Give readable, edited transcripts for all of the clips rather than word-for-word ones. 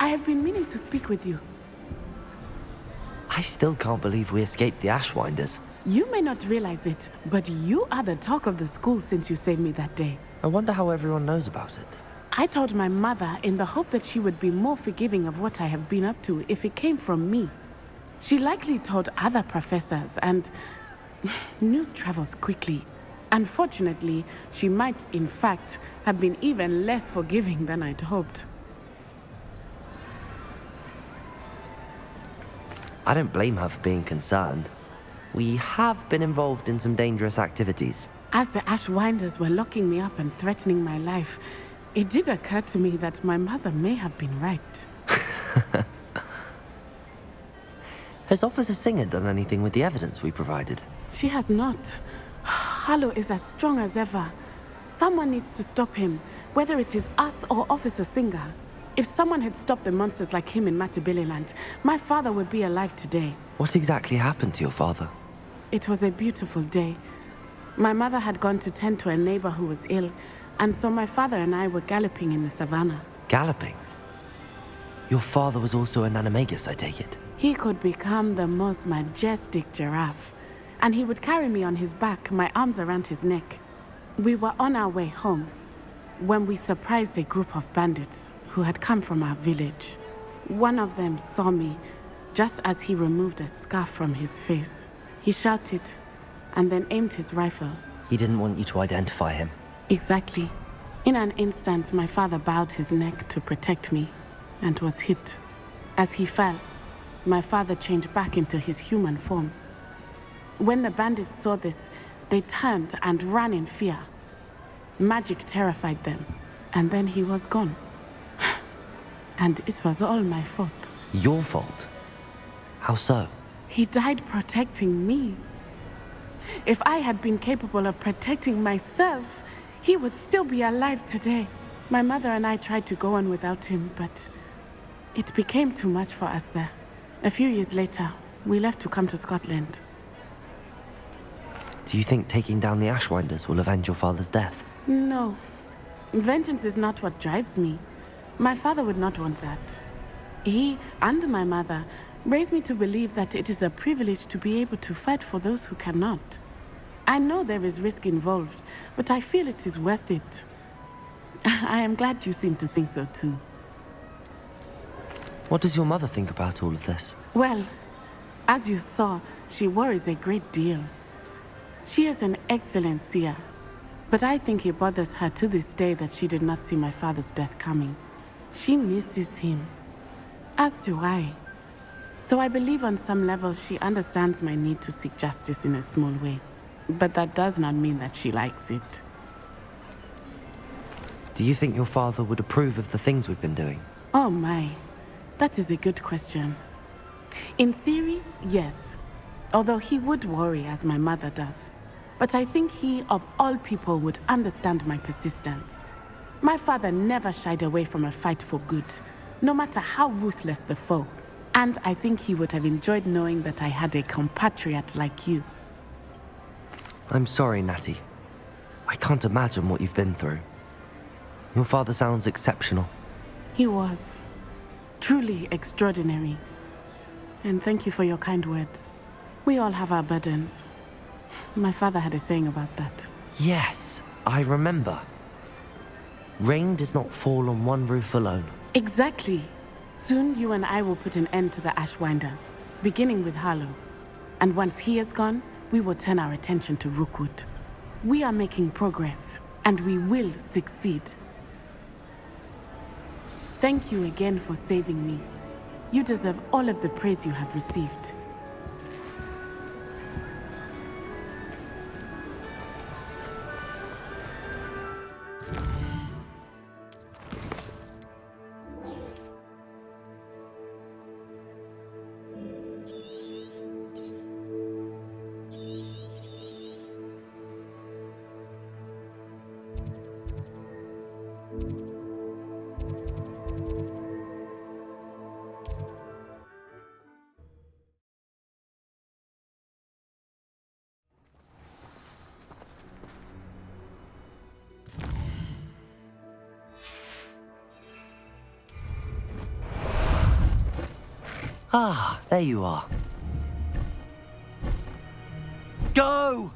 I have been meaning to speak with you. I still can't believe we escaped the Ashwinders. You may not realize it, but you are the talk of the school since you saved me that day. I wonder how everyone knows about it. I told my mother in the hope that she would be more forgiving of what I have been up to if it came from me. She likely told other professors, and news travels quickly. Unfortunately, she might, in fact, have been even less forgiving than I'd hoped. I don't blame her for being concerned. We have been involved in some dangerous activities. As the Ashwinders were locking me up and threatening my life, it did occur to me that my mother may have been right. Has Officer Singer done anything with the evidence we provided? She has not. Harlow is as strong as ever. Someone needs to stop him, whether it is us or Officer Singer. If someone had stopped the monsters like him in Matabeleland, my father would be alive today. What exactly happened to your father? It was a beautiful day. My mother had gone to tend to a neighbor who was ill, and so my father and I were galloping in the savannah. Galloping? Your father was also an animagus, I take it? He could become the most majestic giraffe, and he would carry me on his back, my arms around his neck. We were on our way home when we surprised a group of bandits who had come from our village. One of them saw me just as he removed a scarf from his face. He shouted and then aimed his rifle. He didn't want you to identify him. Exactly. In an instant, my father bowed his neck to protect me and was hit. As he fell, my father changed back into his human form. When the bandits saw this, they turned and ran in fear. Magic terrified them, and then he was gone. And it was all my fault. Your fault? How so? He died protecting me. If I had been capable of protecting myself, he would still be alive today. My mother and I tried to go on without him, but it became too much for us there. A few years later, we left to come to Scotland. Do you think taking down the Ashwinders will avenge your father's death? No. Vengeance is not what drives me. My father would not want that. He and my mother raised me to believe that it is a privilege to be able to fight for those who cannot. I know there is risk involved, but I feel it is worth it. I am glad you seem to think so too. What does your mother think about all of this? Well, as you saw, she worries a great deal. She is an excellent seer, but I think it bothers her to this day that she did not see my father's death coming. She misses him, as do I. So I believe on some level she understands my need to seek justice in a small way. But that does not mean that she likes it. Do you think your father would approve of the things we've been doing? Oh my, that is a good question. In theory, yes. Although he would worry as my mother does. But I think he, of all people, would understand my persistence. My father never shied away from a fight for good, no matter how ruthless the foe. And I think he would have enjoyed knowing that I had a compatriot like you. I'm sorry, Natty. I can't imagine what you've been through. Your father sounds exceptional. He was. Truly extraordinary. And thank you for your kind words. We all have our burdens. My father had a saying about that. Yes, I remember. Rain does not fall on one roof alone. Exactly. Soon you and I will put an end to the Ashwinders, beginning with Harlow. And once he is gone, we will turn our attention to Rookwood. We are making progress, and we will succeed. Thank you again for saving me. You deserve all of the praise you have received. Ah, there you are. Go!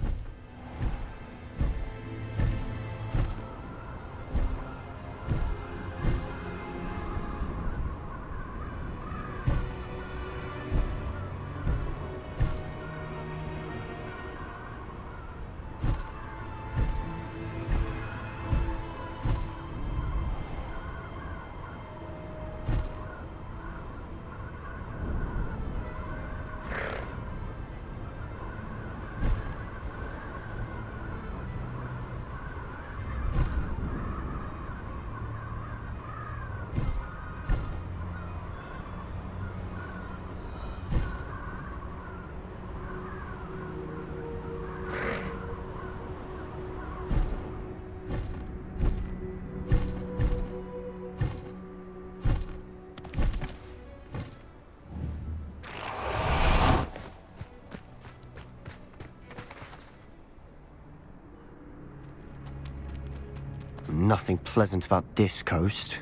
Nothing pleasant about this coast.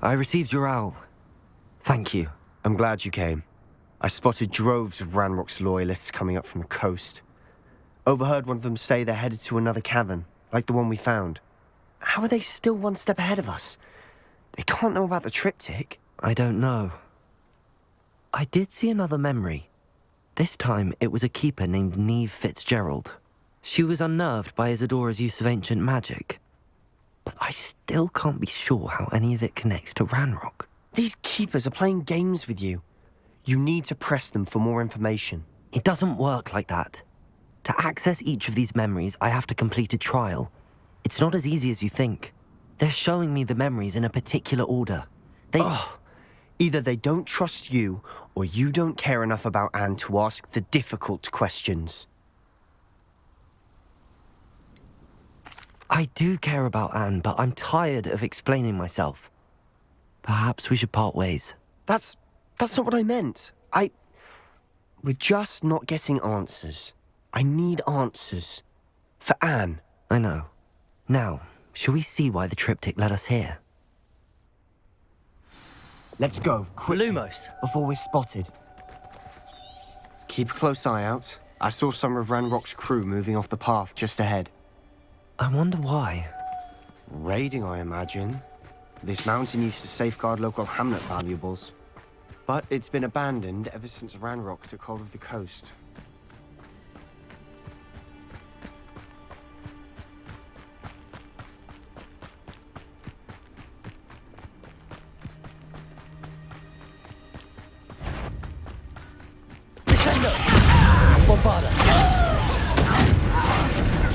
I received your owl. Thank you. I'm glad you came. I spotted droves of Ranrock's loyalists coming up from the coast. Overheard one of them say they're headed to another cavern, like the one we found. How are they still one step ahead of us? They can't know about the triptych. I don't know. I did see another memory. This time, it was a keeper named Neve Fitzgerald. She was unnerved by Isidora's use of ancient magic. But I still can't be sure how any of it connects to Ranrock. These keepers are playing games with you. You need to press them for more information. It doesn't work like that. To access each of these memories, I have to complete a trial. It's not as easy as you think. They're showing me the memories in a particular order. Either they don't trust you, or you don't care enough about Anne to ask the difficult questions. I do care about Anne, but I'm tired of explaining myself. Perhaps we should part ways. That's not what I meant. We're just not getting answers. I need answers. For Anne. I know. Now, shall we see why the triptych led us here? Let's go, quickly, Lumos! before we're spotted. Keep a close eye out. I saw some of Ranrock's crew moving off the path just ahead. I wonder why. Raiding, I imagine. This mountain used to safeguard local hamlet valuables. But it's been abandoned ever since Ranrock took hold of the coast.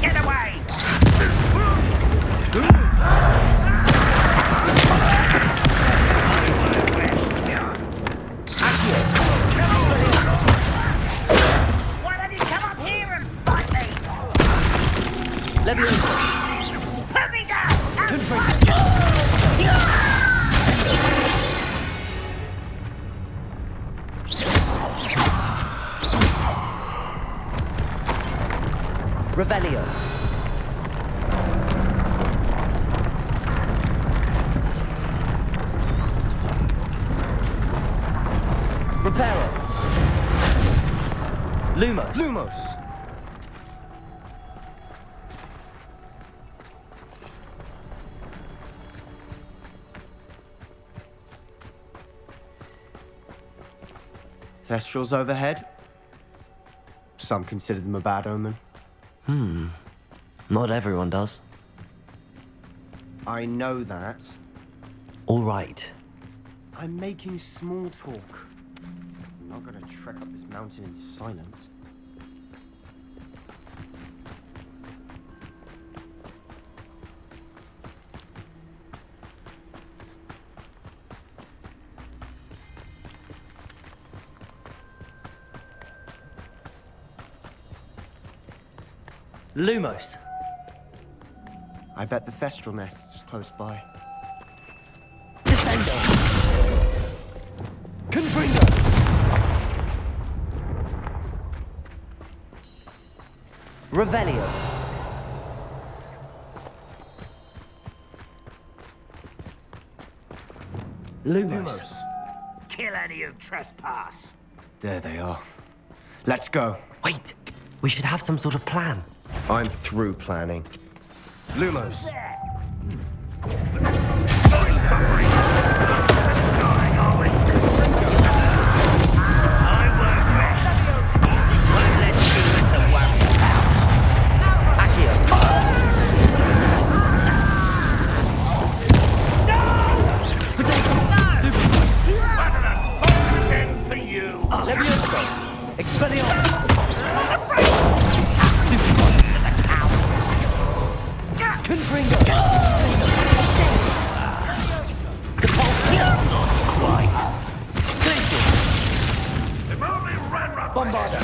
Get away! Why don't you come up here and fight me? Put me down and fight Revelio. Reparo. Lumos! Thestrals overhead. Some consider them a bad omen. Not everyone does. I know that. All right. I'm making small talk. I'm not gonna trek up this mountain in silence. Lumos. I bet the Thestral nest's close by. Descendo. Confringo. Revelio. Lumos. Kill any who trespass. There they are. Let's go. Wait, we should have some sort of plan. I'm through planning. Lumos. I won't rest. Won't let you to worry about. Accio. Again for you. Levioso. Expelliarmus. Confringo. Depulsion. Quite. Glacius. If only Ranrock Bombarda.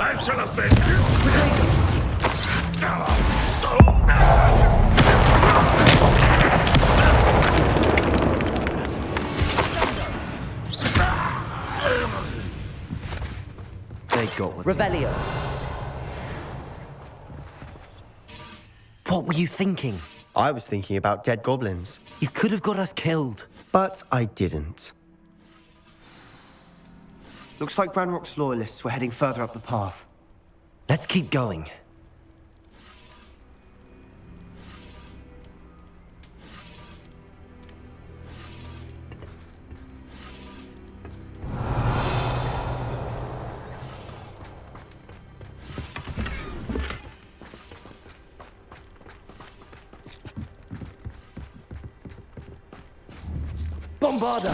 I shall avenge you! They got what they Revelio. What were you thinking? I was thinking about dead goblins, You could have got us killed. but I didn't. Looks like Ranrock's loyalists were heading further up the path. Let's keep going. Bombarda!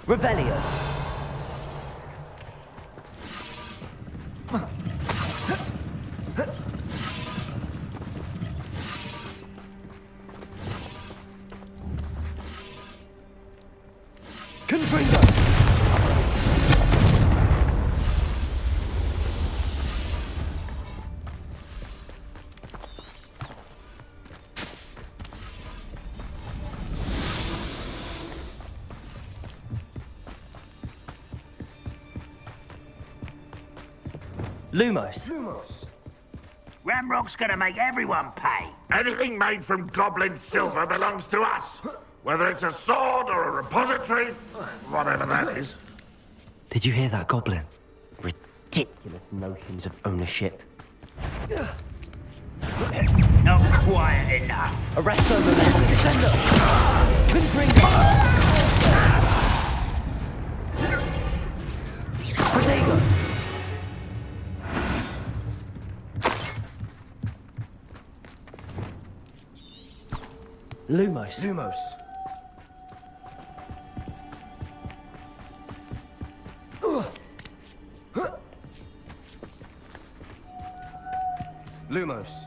Revelio. Confringo. Lumos. Ramrock's gonna make everyone pay. Anything made from goblin silver belongs to us. Whether it's a sword or a repository, whatever that is. Did you hear that, Goblin? Ridiculous notions of ownership. Not quiet enough. Arresto Momentum. Descendo. Confringo. Protego. Lumos. Lumos.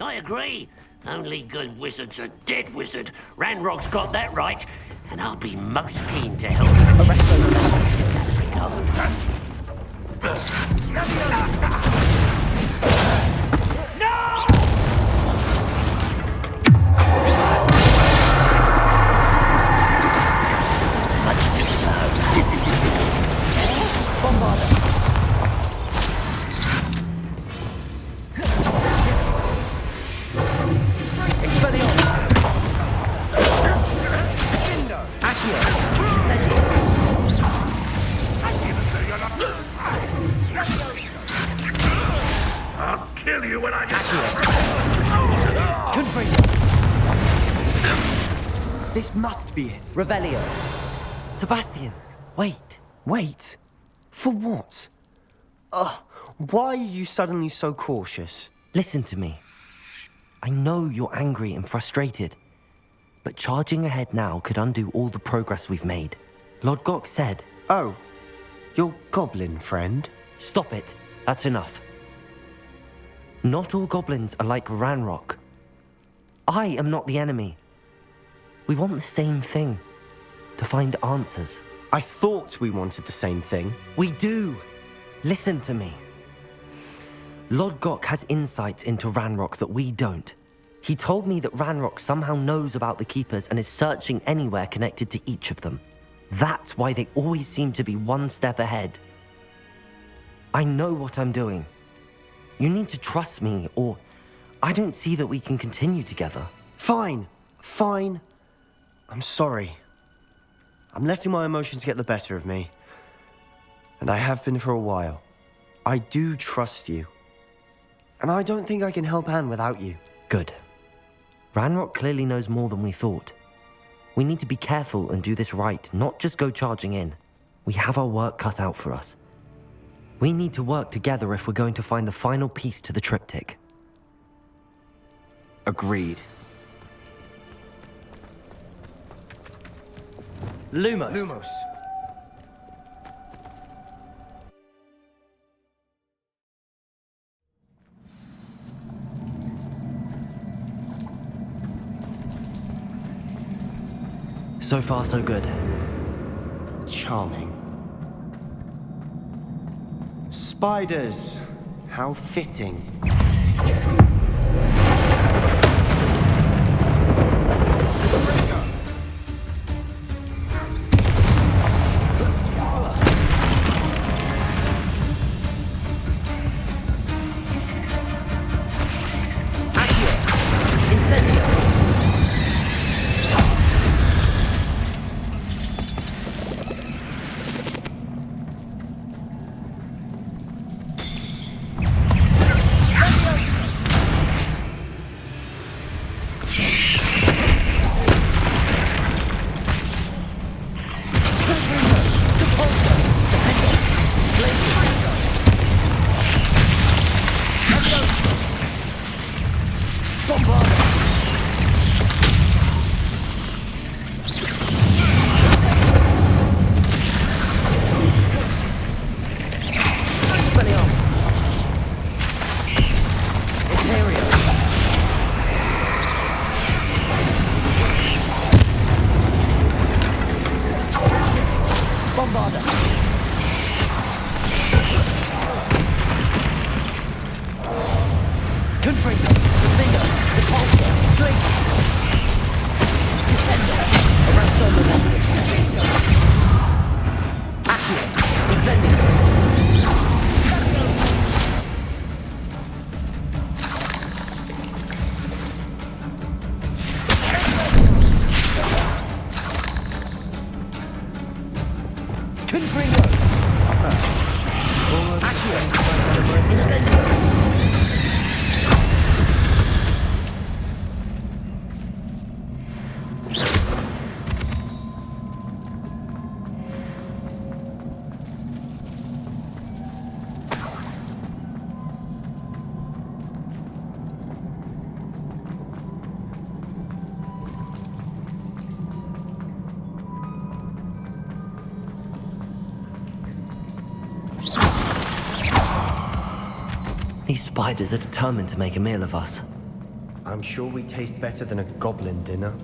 I agree. Only good wizards are dead wizard. Ranrock's got that right, and I'll be most keen to help Arresto Momentum. in that regard. Much too slow. Bombarda. Expelliarmus. Accio. Incendio. I'll kill you when I get Confringo. This must be it. Revelio. Sebastian, wait. Wait. For what? Why are you suddenly so cautious? Listen to me. I know you're angry and frustrated, but charging ahead now could undo all the progress we've made. Lord Gok said, Oh, your goblin friend? stop it, that's enough. Not all goblins are like Ranrock. I am not the enemy. We want the same thing, to find answers. I thought we wanted the same thing. We do. Listen to me. Lord Gok has insights into Ranrock that we don't. He told me that Ranrock somehow knows about the Keepers and is searching anywhere connected to each of them. That's why they always seem to be one step ahead. I know what I'm doing. You need to trust me, or I don't see that we can continue together. Fine. I'm sorry. I'm letting my emotions get the better of me. And I have been for a while. I do trust you. And I don't think I can help Anne without you. Good. Ranrock clearly knows more than we thought. We need to be careful and do this right, not just go charging in. We have our work cut out for us. We need to work together if we're going to find the final piece to the triptych. Agreed. Lumos. So far, so good. Charming. Spiders. How fitting. These spiders are determined to make a meal of us. I'm sure we taste better than a goblin dinner.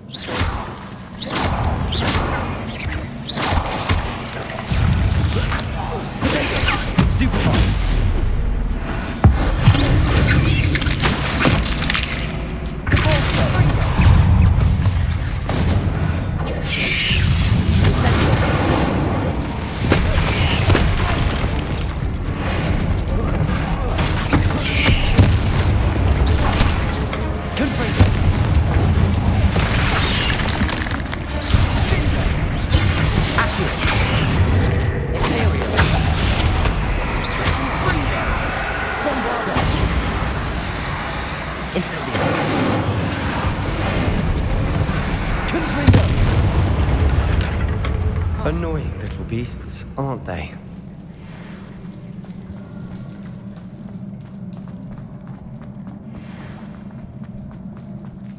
Annoying little beasts, aren't they?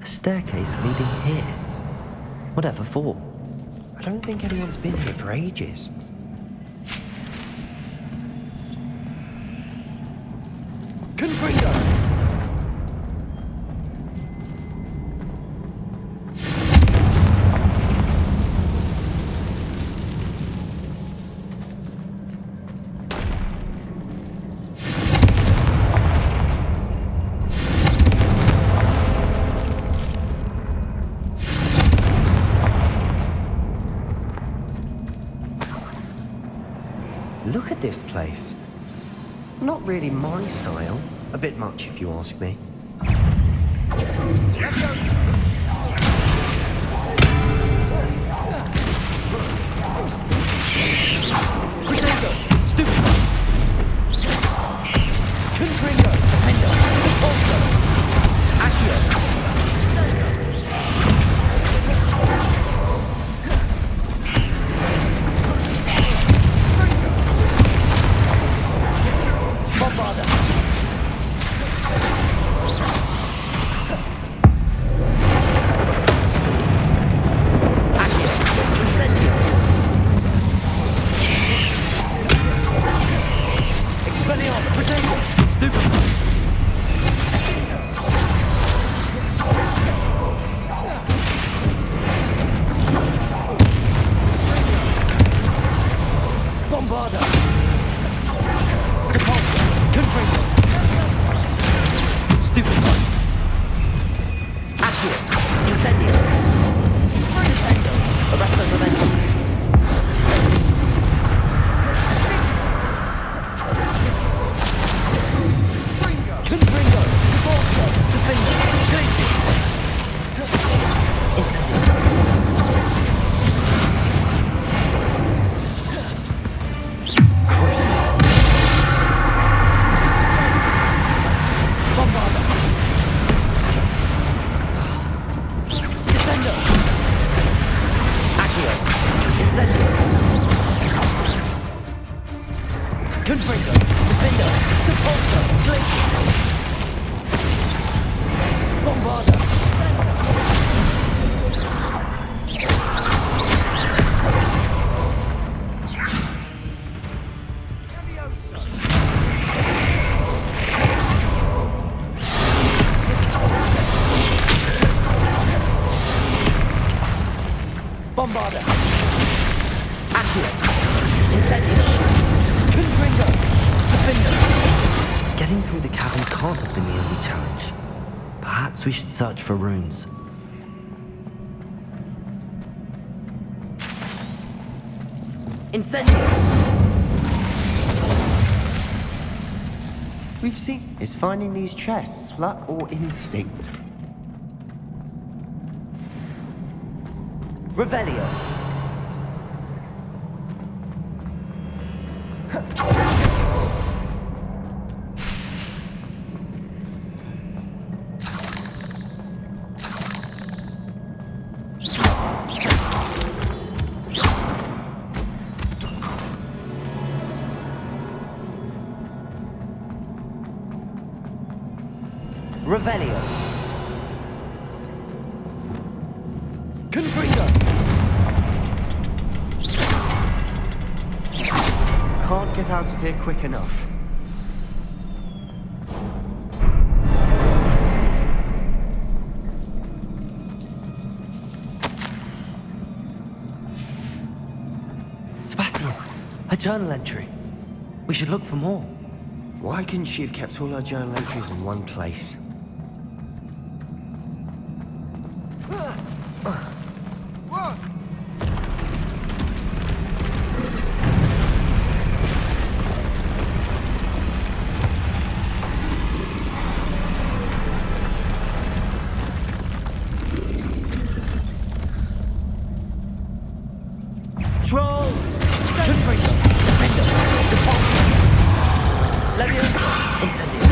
A staircase leading here. Whatever for? I don't think anyone's been here for ages. Look at this place. Not really my style. A bit much, if you ask me. Getting through the cavern can't have been the only challenge. Perhaps we should search for runes. Incendio! We've seen. Is finding these chests luck or instinct? Revelio. Revelio. Confringo. Can't get out of here quick enough. Sebastian, a journal entry. We should look for more. Why couldn't she have kept all her journal entries in one place? Troll! Confringo! Defender! Repulsor! Leviosa! Incendio!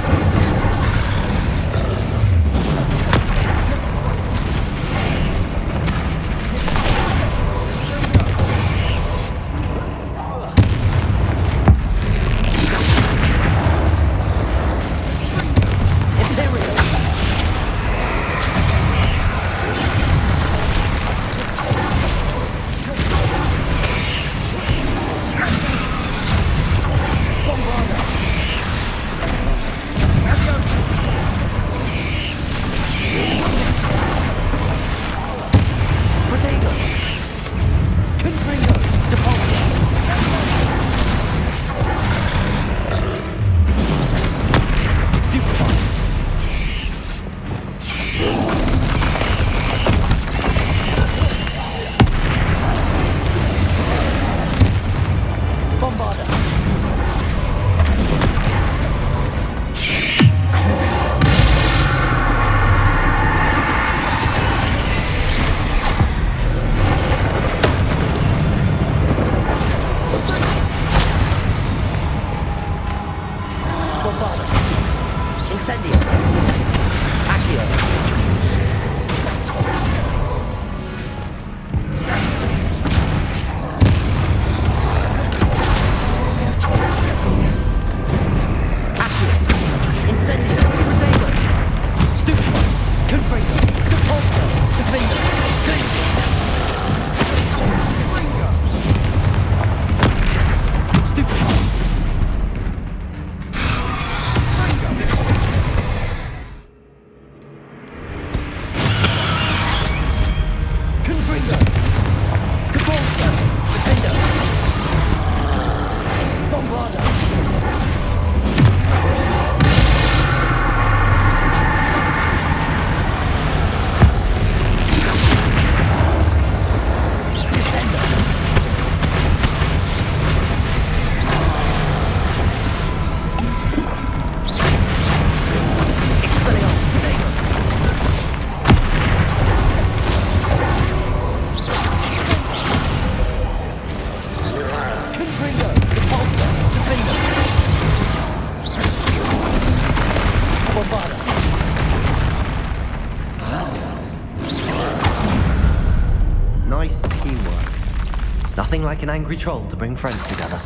Nothing like an angry troll to bring friends together.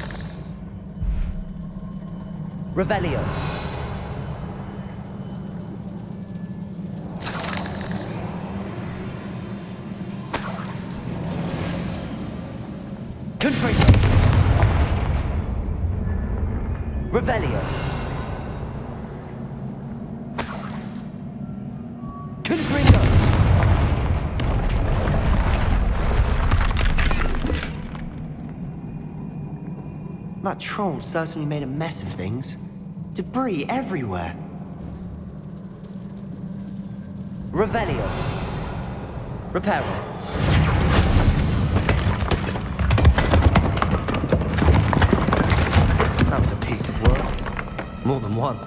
Revelio. Confringo. Revelio. Confringo. That troll certainly made a mess of things. Debris everywhere. Revelio. Reparo. That was a piece of work. More than one.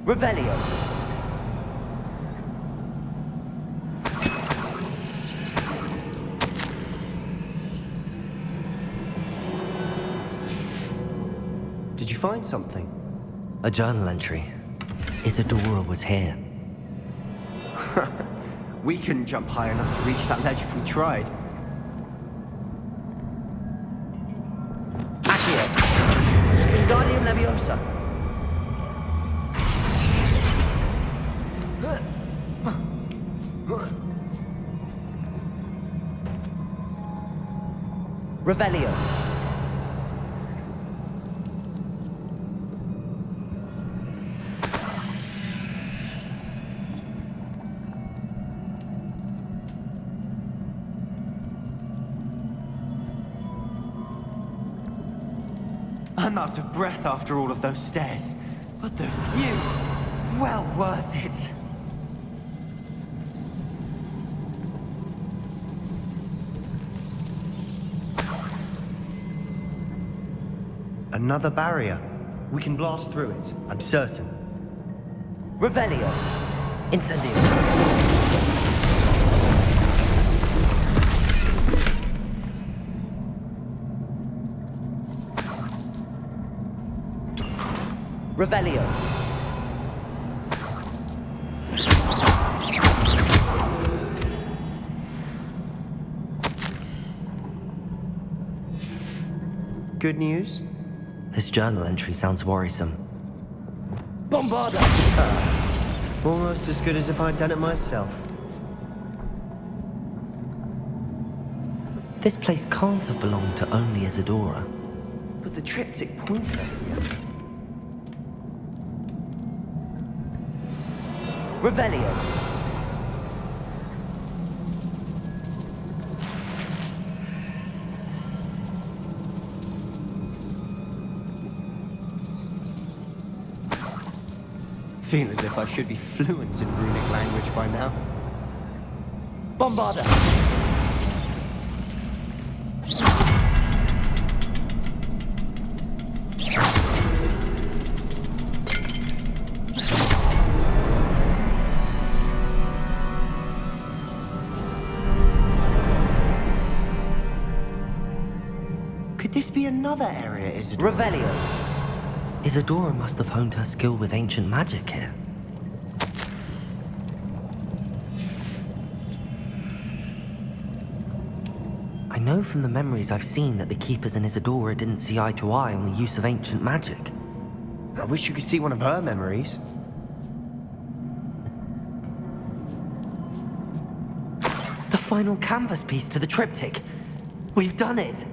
Revelio. Did you find something? A journal entry. Isidora was here. We couldn't jump high enough to reach that ledge if we tried. Accio. Wingardium Leviosa. Revelio. I'm out of breath after all of those stairs. But the view, well worth it. Another barrier. We can blast through it, I'm certain. Revelio. Incendio. Revelio. Good news? This journal entry sounds worrisome. Bombarda! Almost as good as if I'd done it myself. This place can't have belonged to only Isidora. But the triptych pointed at here. Revelio. Feel as if I should be fluent in runic language by now. Bombarda! Could this be another area, Isidora? Revelio. Isidora must have honed her skill with ancient magic here. I know from the memories I've seen that the Keepers and Isidora didn't see eye to eye on the use of ancient magic. I wish you could see one of her memories. The final canvas piece to the triptych. We've done it!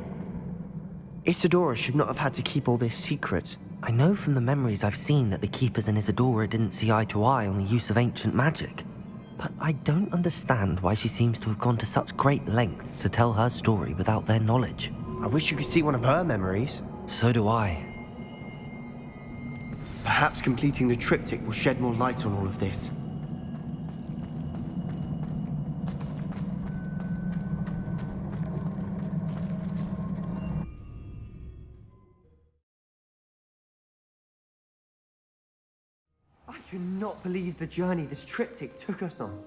Isidora should not have had to keep all this secret. I know from the memories I've seen that the Keepers and Isidora didn't see eye to eye on the use of ancient magic. But I don't understand why she seems to have gone to such great lengths to tell her story without their knowledge. I wish you could see one of her memories. So do I. Perhaps completing the triptych will shed more light on all of this. I cannot believe the journey this triptych took us on.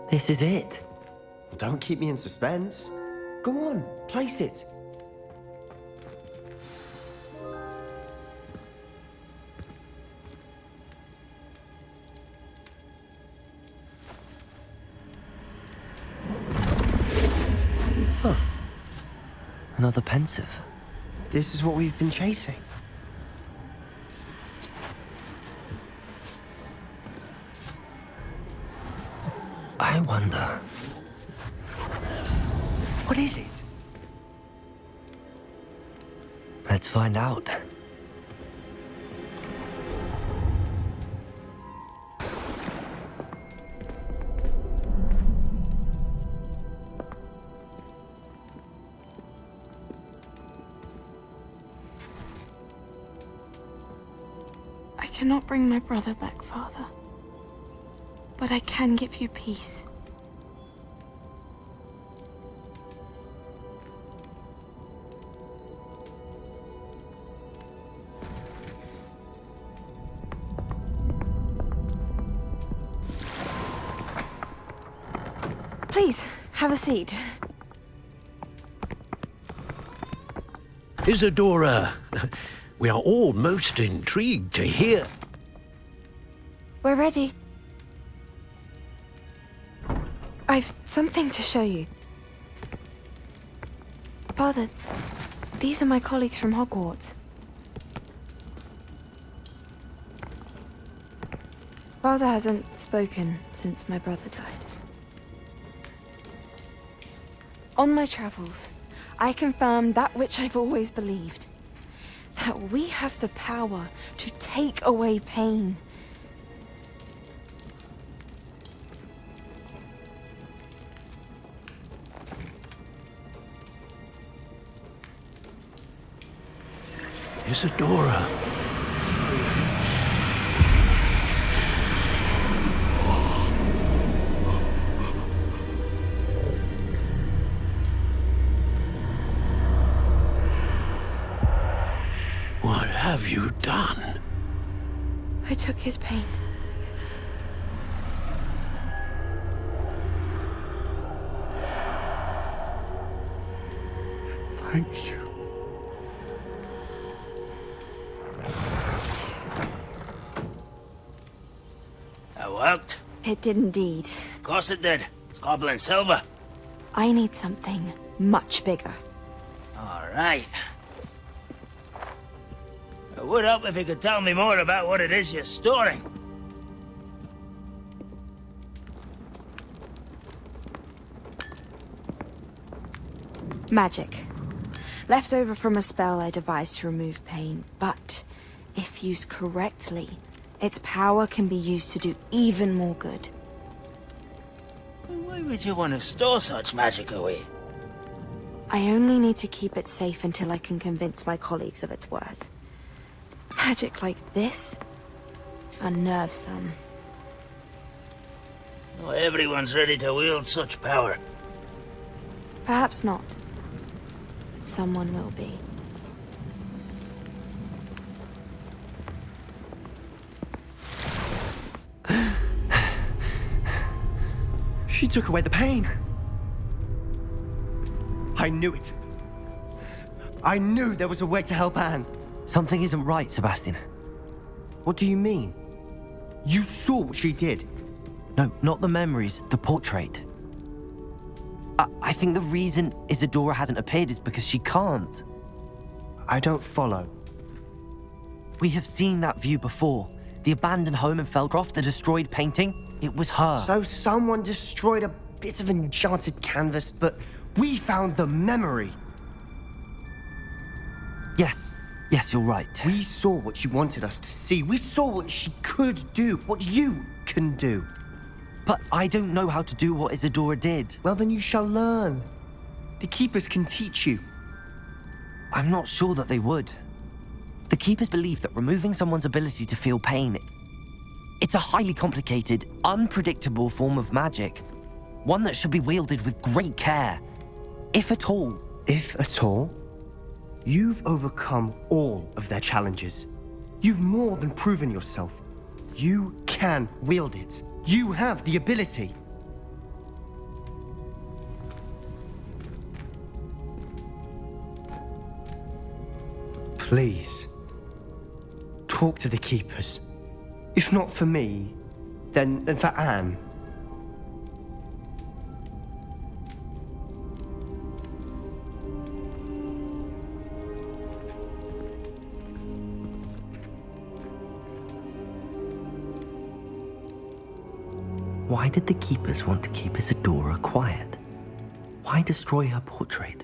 This is it. Don't keep me in suspense. Go on, place it. Another pensive. This is what we've been chasing. I wonder. What is it? Let's find out. I cannot bring my brother back, Father. But I can give you peace. Please, have a seat. Isidora, we are all most intrigued to hear. We're ready. I've something to show you. Father, these are my colleagues from Hogwarts. Father hasn't spoken since my brother died. On my travels, I confirmed that which I've always believed. That we have the power to take away pain. Isidora. What have you done? I took his pain. Thank you. That worked. It did indeed. Of course it did. It's goblin silver. I need something much bigger. All right. It would help if you could tell me more about what it is you're storing. Magic. Left over from a spell I devised to remove pain, but if used correctly, its power can be used to do even more good. Why would you want to store such magic away? I only need to keep it safe until I can convince my colleagues of its worth. Magic like this unnerves some. Not everyone's ready to wield such power. Perhaps not. Someone will be. She took away the pain. I knew it. I knew there was a way to help Anne. Something isn't right, Sebastian. What do you mean? You saw what she did. No, not the memories, the portrait. I think the reason Isidora hasn't appeared is because she can't. I don't follow. We have seen that view before. The abandoned home in Feldcroft, the destroyed painting, it was her. So someone destroyed a bit of enchanted canvas, but we found the memory. Yes, you're right. We saw what she wanted us to see. We saw what she could do, what you can do. But I don't know how to do what Isidora did. Well, then you shall learn. The Keepers can teach you. I'm not sure that they would. The Keepers believe that removing someone's ability to feel pain, it's a highly complicated, unpredictable form of magic. One that should be wielded with great care. If at all. If at all? You've overcome all of their challenges. You've more than proven yourself. You can wield it. You have the ability. Please, talk to the Keepers. If not for me, then for Anne. Why did the keepers want to keep Isidora quiet? Why destroy her portrait?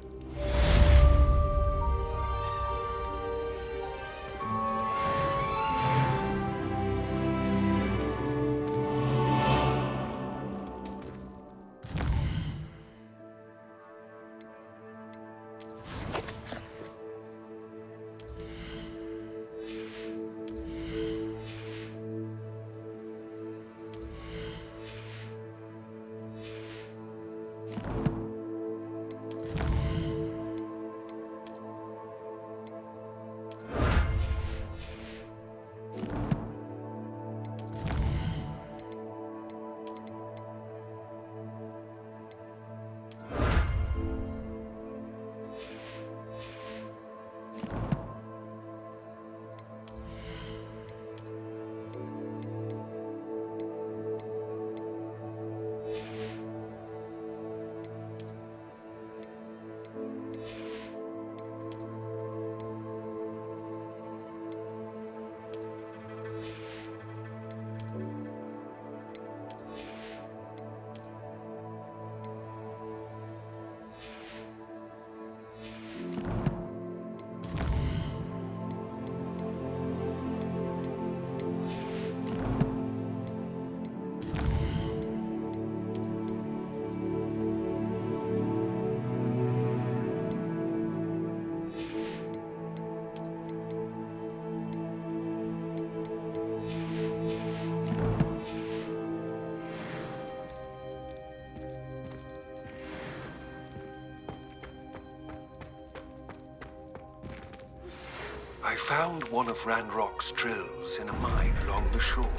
I found one of Ranrock's drills in a mine along the shore.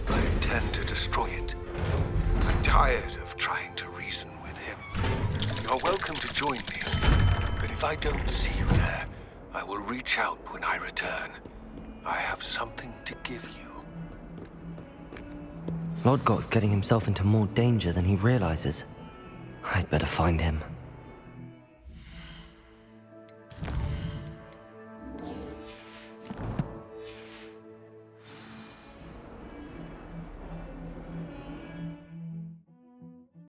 I intend to destroy it. I'm tired of trying to reason with him. You're welcome to join me, but if I don't see you there, I will reach out when I return. I have something to give you. Lodgoth's getting himself into more danger than he realizes. I'd better find him.